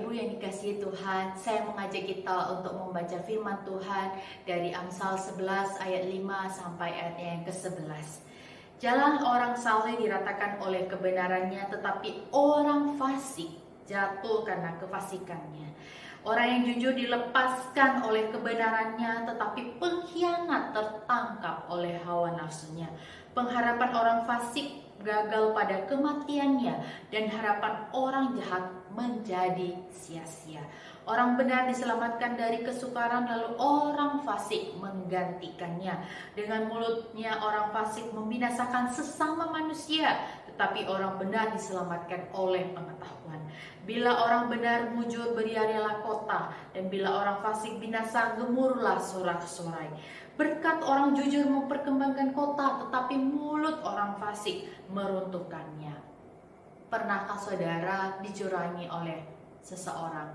Ibu yang dikasihi Tuhan, saya mengajak kita untuk membaca firman Tuhan dari Amsal 11 ayat 5 sampai ayat yang ke-11. Jalan orang saleh diratakan oleh kebenarannya, tetapi orang fasik jatuh karena kefasikannya. Orang yang jujur dilepaskan oleh kebenarannya, tetapi pengkhianat tertangkap oleh hawa nafsunya. Pengharapan orang fasik gagal pada kematiannya, dan harapan orang jahat menjadi sia-sia. Orang benar diselamatkan dari kesukaran, lalu orang fasik menggantikannya. Dengan mulutnya orang fasik membinasakan sesama manusia, tetapi orang benar diselamatkan oleh pengetahuan. Bila orang benar mujur, beriarilah kota, dan bila orang fasik binasa, gemuruhlah sorak-sorai. Berkat orang jujur memperkembangkan kota, tetapi mulut orang fasik meruntuhkannya. Pernahkah saudara dicurangi oleh seseorang?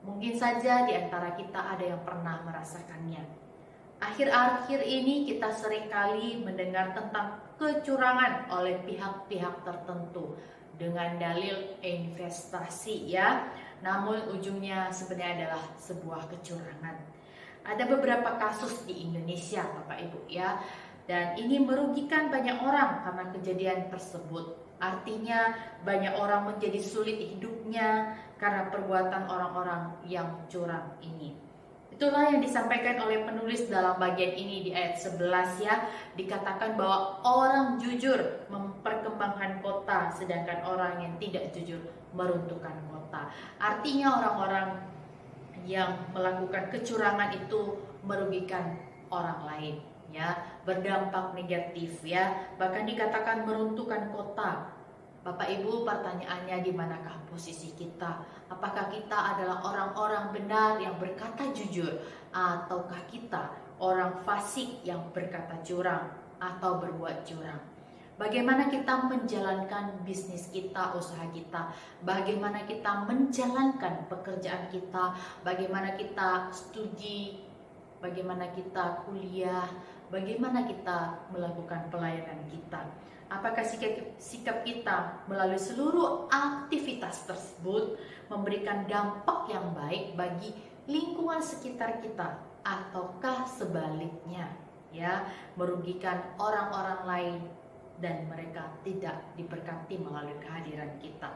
Mungkin saja di antara kita ada yang pernah merasakannya. Akhir-akhir ini kita seringkali mendengar tentang kecurangan oleh pihak-pihak tertentu dengan dalil investasi ya. Namun ujungnya sebenarnya adalah sebuah kecurangan. Ada beberapa kasus di Indonesia Bapak Ibu ya, dan ini merugikan banyak orang karena kejadian tersebut. Artinya banyak orang menjadi sulit hidupnya karena perbuatan orang-orang yang curang ini. Itulah yang disampaikan oleh penulis dalam bagian ini di ayat 11 ya. Dikatakan bahwa orang jujur memperkembangkan kota, sedangkan orang yang tidak jujur meruntuhkan kota. Artinya orang-orang yang melakukan kecurangan itu merugikan orang lain ya, berdampak negatif ya, bahkan dikatakan meruntuhkan kota. Bapak Ibu, pertanyaannya di manakah posisi kita? Apakah kita adalah orang-orang benar yang berkata jujur, ataukah kita orang fasik yang berkata curang atau berbuat curang? Bagaimana kita menjalankan bisnis kita, usaha kita, bagaimana kita menjalankan pekerjaan kita, bagaimana kita studi, bagaimana kita kuliah, bagaimana kita melakukan pelayanan kita. Apakah sikap kita melalui seluruh aktivitas tersebut memberikan dampak yang baik bagi lingkungan sekitar kita, ataukah sebaliknya ya, merugikan orang-orang lain dan mereka tidak diberkati melalui kehadiran kita.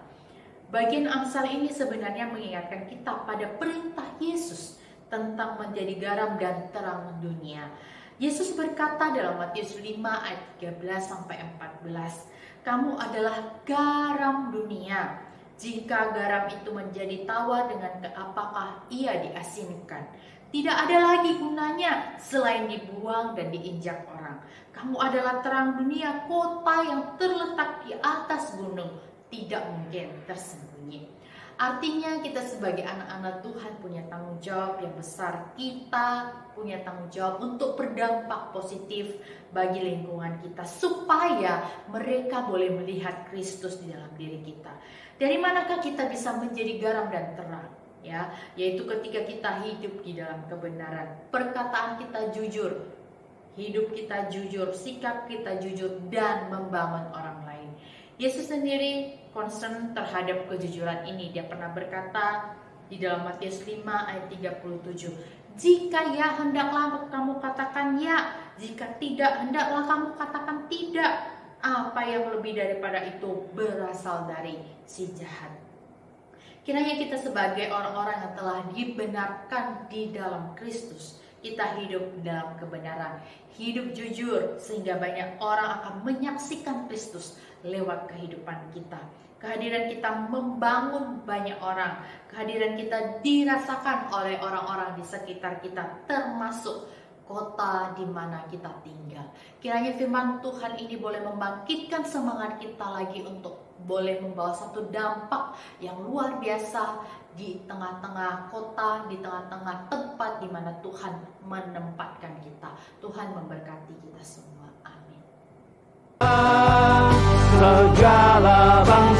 Bagian Amsal ini sebenarnya mengingatkan kita pada perintah Yesus tentang menjadi garam dan terang dunia. Yesus berkata dalam Matius 5 ayat 13 sampai 14, "Kamu adalah garam dunia. Jika garam itu menjadi tawar, dengan apakah ia diasinkan? Tidak ada lagi gunanya selain dibuang dan diinjak orang. Kamu adalah terang dunia, kota yang terletak di atas gunung tidak mungkin tersembunyi." Artinya kita sebagai anak-anak Tuhan punya tanggung jawab yang besar. Kita punya tanggung jawab untuk berdampak positif bagi lingkungan kita, supaya mereka boleh melihat Kristus di dalam diri kita. Dari manakah kita bisa menjadi garam dan terang? Ya, yaitu ketika kita hidup di dalam kebenaran, perkataan kita jujur, hidup kita jujur, sikap kita jujur, dan membangun orang lain. Yesus sendiri concern terhadap kejujuran ini. Dia pernah berkata di dalam Matius 5 ayat 37, "Jika ya, hendaklah kamu katakan ya, jika tidak, hendaklah kamu katakan tidak. Apa yang lebih daripada itu berasal dari si jahat." Kiranya kita sebagai orang-orang yang telah dibenarkan di dalam Kristus, kita hidup dalam kebenaran, hidup jujur, sehingga banyak orang akan menyaksikan Kristus lewat kehidupan kita. Kehadiran kita membangun banyak orang, kehadiran kita dirasakan oleh orang-orang di sekitar kita, termasuk kota di mana kita tinggal. Kiranya firman Tuhan ini boleh membangkitkan semangat kita lagi untuk boleh membawa satu dampak yang luar biasa di tengah-tengah kota, di tengah-tengah tempat di mana Tuhan menempatkan kita. Tuhan memberkati kita semua. Amin. Segala bangsa